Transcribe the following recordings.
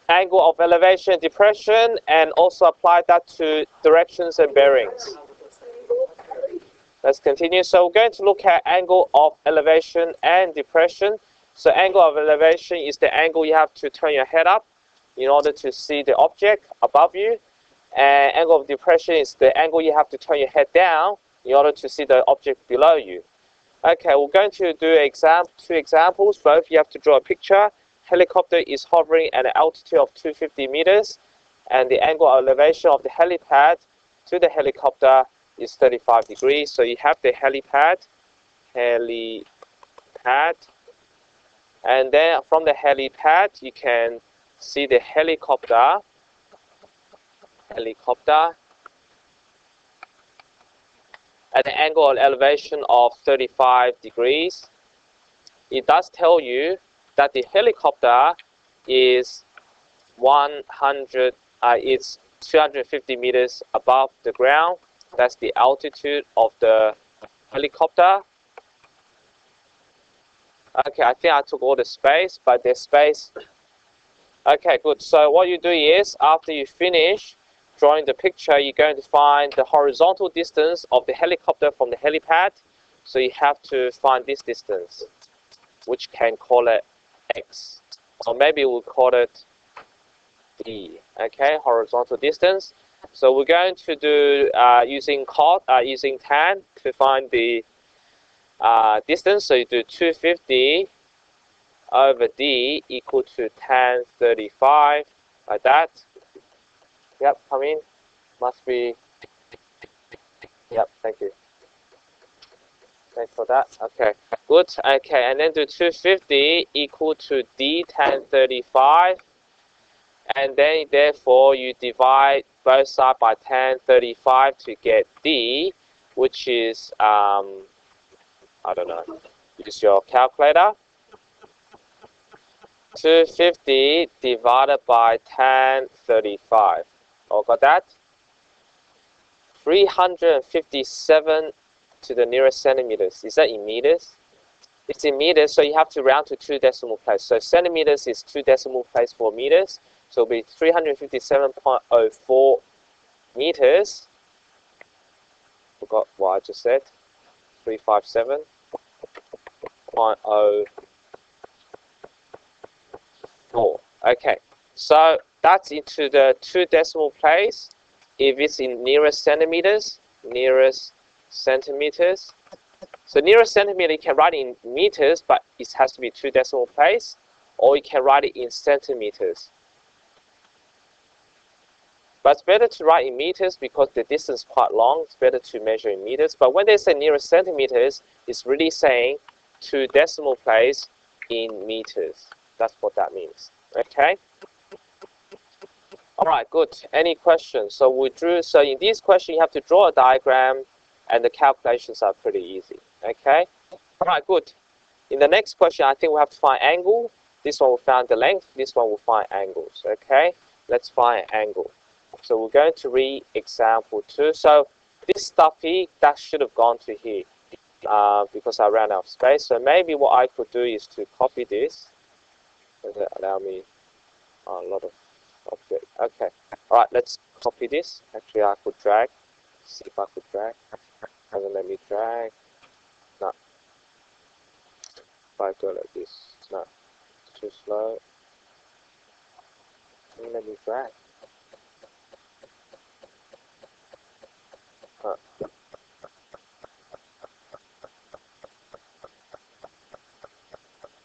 angle of elevation, depression, and also apply that to directions and bearings. Let's continue. So we're going to look at angle of elevation and depression. So angle of elevation is the angle you have to turn your head up in order to see the object above you. And angle of depression is the angle you have to turn your head down in order to see the object below you. Okay, we're going to do two examples. Both you have to draw a picture. Helicopter is hovering at an altitude of 250 meters, and the angle of elevation of the helipad to the helicopter is 35 degrees. So you have the helipad, and then from the helipad you can see the helicopter at an angle of elevation of 35 degrees. It does tell you that the helicopter is 250 meters above the ground. That's the altitude of the helicopter. Okay, I think I took all the space, but there's space. Okay, good. So what you do is, after you finish drawing the picture, you're going to find the horizontal distance of the helicopter from the helipad. So you have to find this distance, which can call it X, or maybe we'll call it D. Okay, horizontal distance. So we're going to do using tan to find the distance. So you do 250 over D equal to tan 35, like that. Yep, come in. Must be. Yep, thank you. Thanks for that. Okay, good. Okay, and then do 250 equal to D tan 35. And then, therefore, you divide both sides by tan 35 to get D, which is, I don't know, use your calculator. 250 divided by tan 35. Oh, got that? 357 to the nearest centimeters. Is that in meters? It's in meters, so you have to round to 2 decimal places. So centimeters is 2 decimal places for meters. So it'll be 357.04 meters. Forgot what I just said. 357.04. Okay, so that's into the 2 decimal place. If it's in nearest centimeters. So nearest centimeter you can write in meters, but it has to be 2 decimal place, or you can write it in centimeters. But it's better to write in meters because the distance is quite long. It's better to measure in meters. But when they say nearest centimeters, it's really saying 2 decimal place in meters. That's what that means. Okay. All right, good. Any questions? So we drew. So in this question, you have to draw a diagram, and the calculations are pretty easy. Okay. All right, good. In the next question, I think we have to find angle. This one will find the length. This one will find angles. Okay. Let's find angle. So we're going to read example 2. So this stuff here, that should have gone to here because I ran out of space. So maybe what I could do is to copy this. Does it allow me a lot of object? Okay. All right, let's copy this. Actually, I could drag. See if I could drag. Doesn't let me drag. No. If I go like this. No. It's too slow. Doesn't let me drag.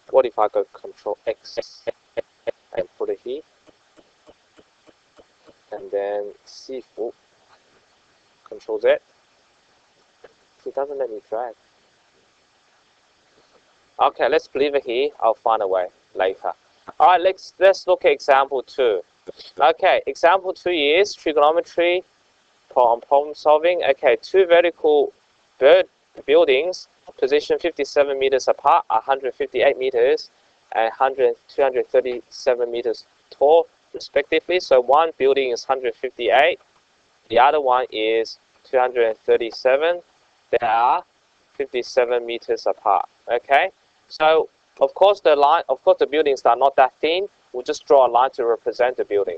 What if I go Control X and put it here, and then C4, Control Z? It doesn't let me drag. Okay, let's leave it here. I'll find a way later. All right, let's look at example 2. Okay, example 2 is trigonometry on problem solving. Okay, 2 vertical buildings positioned 57 meters apart, 158 meters, and 237 meters tall, respectively. So one building is 158, the other one is 237. They are 57 meters apart. Okay, so of course the buildings are not that thin. We'll just draw a line to represent the building.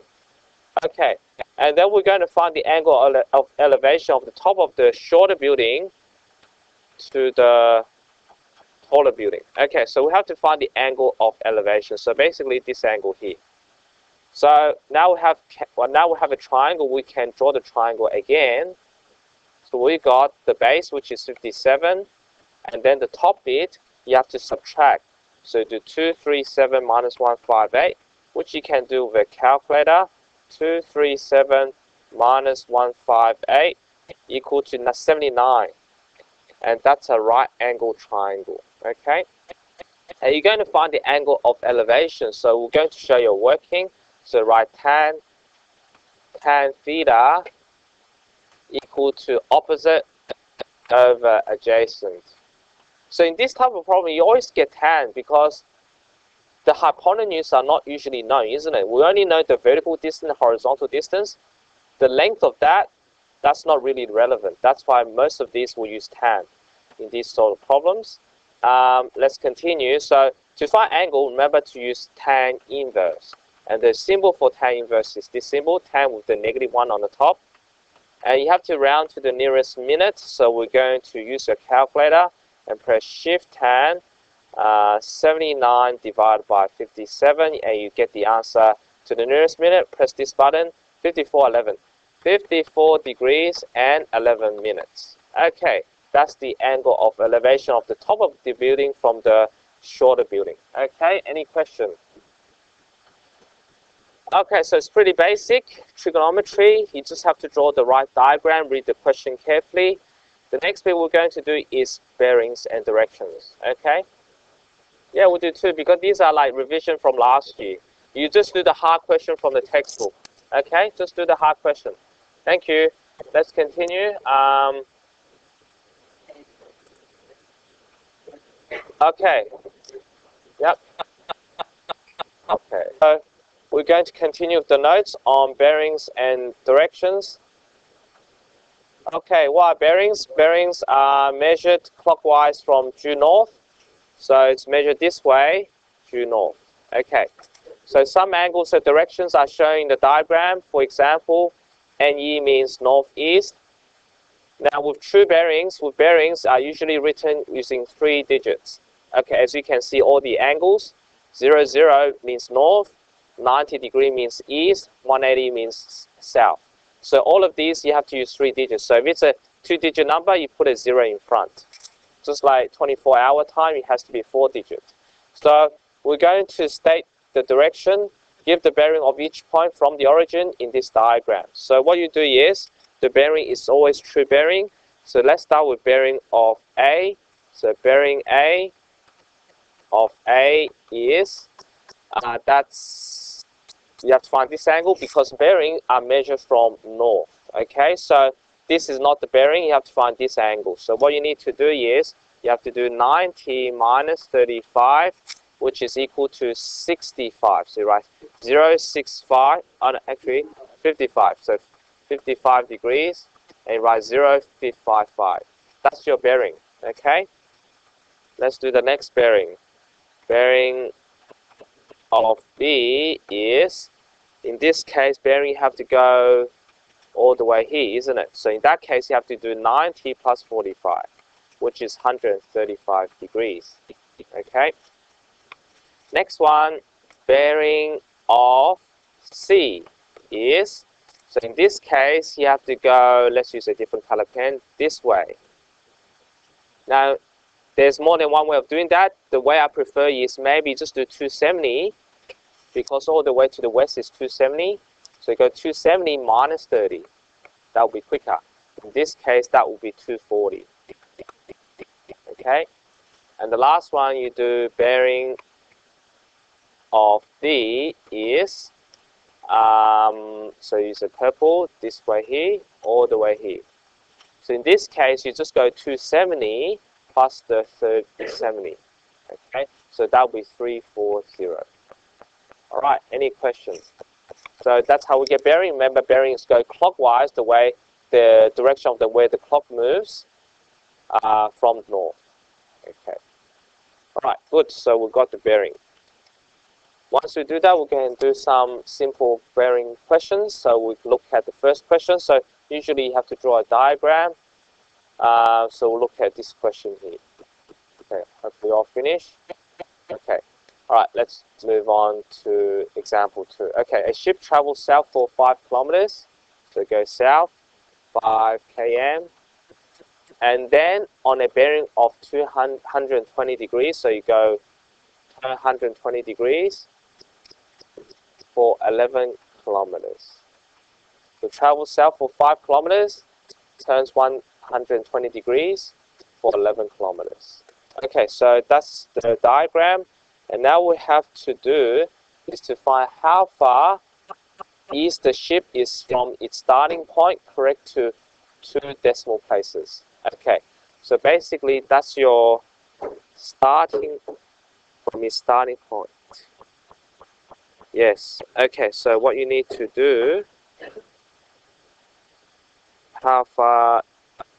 Okay, and then we're going to find the angle of elevation of the top of the shorter building to the taller building. Okay, so we have to find the angle of elevation. So basically this angle here. So now we have a triangle. We can draw the triangle again. So we got the base, which is 57, and then the top bit you have to subtract. So do 237 minus 158, which you can do with a calculator. 237 minus 158 equal to 79, and that's a right angle triangle. Okay, and you're going to find the angle of elevation. So we're going to show you working. So write tan theta equal to opposite over adjacent. So in this type of problem, you always get tan because the hypotenuse are not usually known, isn't it? We only know the vertical distance, horizontal distance. The length of that's not really relevant. That's why most of these will use tan in these sort of problems. Let's continue. So to find angle, remember to use tan inverse. And the symbol for tan inverse is this symbol, tan with the -1 on the top. And you have to round to the nearest minute. So we're going to use a calculator and press Shift tan. 79 divided by 57, and you get the answer to the nearest minute. Press this button, 54:11. 54 degrees and 11 minutes. Okay, that's the angle of elevation of the top of the building from the shorter building. Okay, any question? Okay, so it's pretty basic trigonometry. You just have to draw the right diagram, read the question carefully. The next bit we're going to do is bearings and directions. Okay? Yeah, we'll do two because these are like revision from last year. You just do the hard question from the textbook. Okay? Just do the hard question. Thank you. Let's continue. Okay. Yep. Okay. So we're going to continue with the notes on bearings and directions. Okay, what are bearings? Bearings are measured clockwise from due north. So it's measured this way, due north. Okay. So some angles and directions are shown in the diagram. For example, NE means northeast. Now with true bearings, bearings are usually written using 3 digits. Okay, as you can see, all the angles. 00 means north, 90 degree means east, 180 means south. So all of these you have to use 3 digits. So if it's a 2-digit number, you put a 0 in front. Just like 24-hour time, it has to be 4 digits. So we're going to state the direction, give the bearing of each point from the origin in this diagram. So what you do is, the bearing is always true bearing. So let's start with bearing of A. So bearing A of A is, you have to find this angle because bearings are measured from north. Okay, so this is not the bearing, you have to find this angle. So what you need to do is, you have to do 90 minus 35, which is equal to 65. So you write 065, actually 55. So 55 degrees, and you write 0.55. That's your bearing, okay? Let's do the next bearing. Bearing of B is, in this case, bearing you have to go all the way here, isn't it? So in that case, you have to do 90 plus 45, which is 135 degrees, okay? Next one, bearing of C is, so in this case, you have to go, let's use a different color pen, this way. Now, there's more than one way of doing that. The way I prefer is maybe just do 270, because all the way to the west is 270. So you go 270 minus 30. That will be quicker. In this case, that will be 240. Okay? And the last one you do bearing of D is, so use a purple this way here, all the way here. So in this case, you just go 270 plus the third 70. Okay, so that will be 340. All right, any questions? So that's how we get bearing. Remember, bearings go clockwise, the direction of the way the clock moves from north. Okay. All right, good. So we got the bearing. Once we do that, we're going to do some simple bearing questions. So we look at the first question. So usually you have to draw a diagram. So we'll look at this question here. Okay, hopefully all finished. Okay, all right, let's move on to example 2. Okay, a ship travels south for 5 kilometers. So it goes south 5 km. And then on a bearing of 220 degrees, so you go 120 degrees for 11 kilometers. So travel south for 5 kilometers, turns 120 degrees for 11 kilometers. Okay, so that's the diagram. And now we have to do is to find how far east the ship is from its starting point, correct to 2 decimal places. Okay, so basically that's your starting from its starting point. Yes, okay, so what you need to do, how far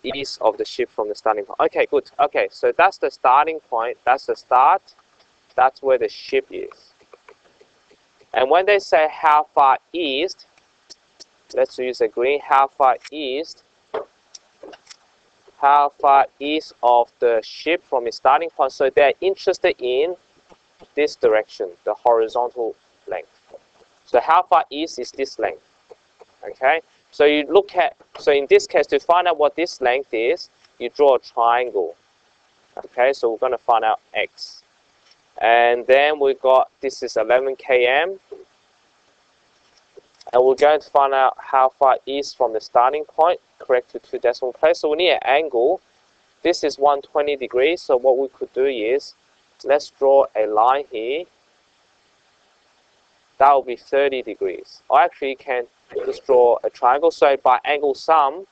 east of the ship from the starting point. Okay, good. Okay, so that's the starting point, that's the start, that's where the ship is. And when they say how far east, let's use a green, how far east of the ship from its starting point. So they're interested in this direction, the horizontal length. So how far east is this length? Okay, so you look at, so in this case, to find out what this length is, you draw a triangle. Okay, so we're going to find out x. And then we got, this is 11 km. And we're going to find out how far east from the starting point, correct to 2 decimal places. So we need an angle. This is 120 degrees. So what we could do is, let's draw a line here. That will be 30 degrees. Or actually, you can just draw a triangle. So by angle sum,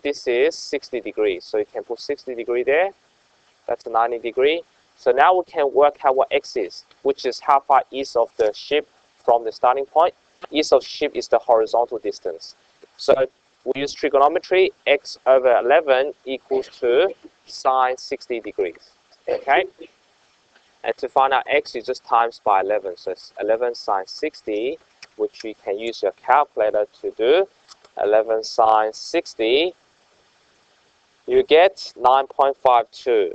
this is 60 degrees. So you can put 60 degree there. That's a 90 degree. So now we can work out what x is, which is how far east of the ship from the starting point. East of ship is the horizontal distance. So we use trigonometry. X over 11 equals to sine 60 degrees. Okay? And to find out x, you just times by 11. So it's 11 sine 60, which you can use your calculator to do. 11 sine 60, you get 9.52.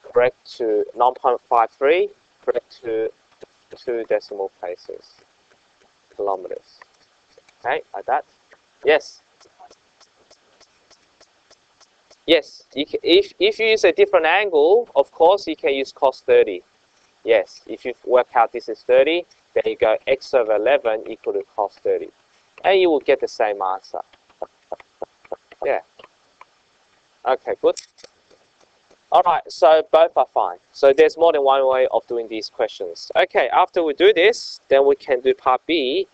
Correct to 9.53, correct to 2 decimal places, kilometers. Okay, like that. Yes. Yes, you can, if you use a different angle, of course you can use cos 30. Yes, if you work out this is 30, then you go x over 11 equal to cos 30. And you will get the same answer. Yeah. Okay, good. Alright, so both are fine. So there's more than one way of doing these questions. Okay, after we do this, then we can do part B.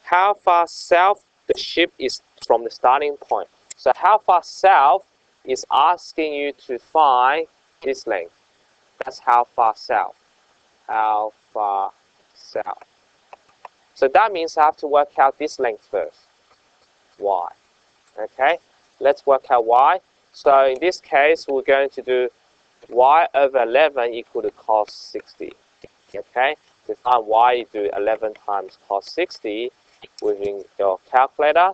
How far south the ship is from the starting point. So how far south is asking you to find this length. That's how far south. How far south. So that means I have to work out this length first. Y. Okay, let's work out y. So in this case, we're going to do y over 11 equal to cos 60. Okay, to find y, you do 11 times cos 60 within your calculator.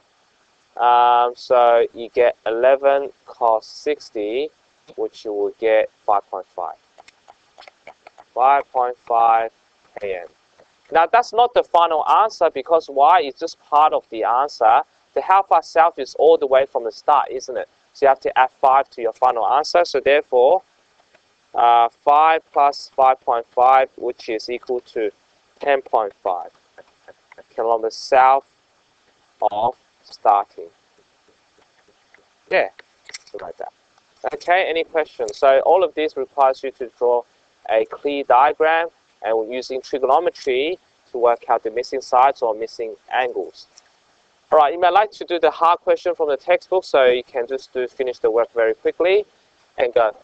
So you get 11 cos 60, which you will get 5.5. 5.5 km. Now that's not the final answer because y is just part of the answer. The how far south is all the way from the start, isn't it? So you have to add 5 to your final answer. So therefore, 5 plus 5.5, which is equal to 10.5 kilometers south of starting. Yeah, like that. Okay, any questions? So all of this requires you to draw a clear diagram, and we're using trigonometry to work out the missing sides or missing angles. All right, you might like to do the hard question from the textbook, so you can just finish the work very quickly and go.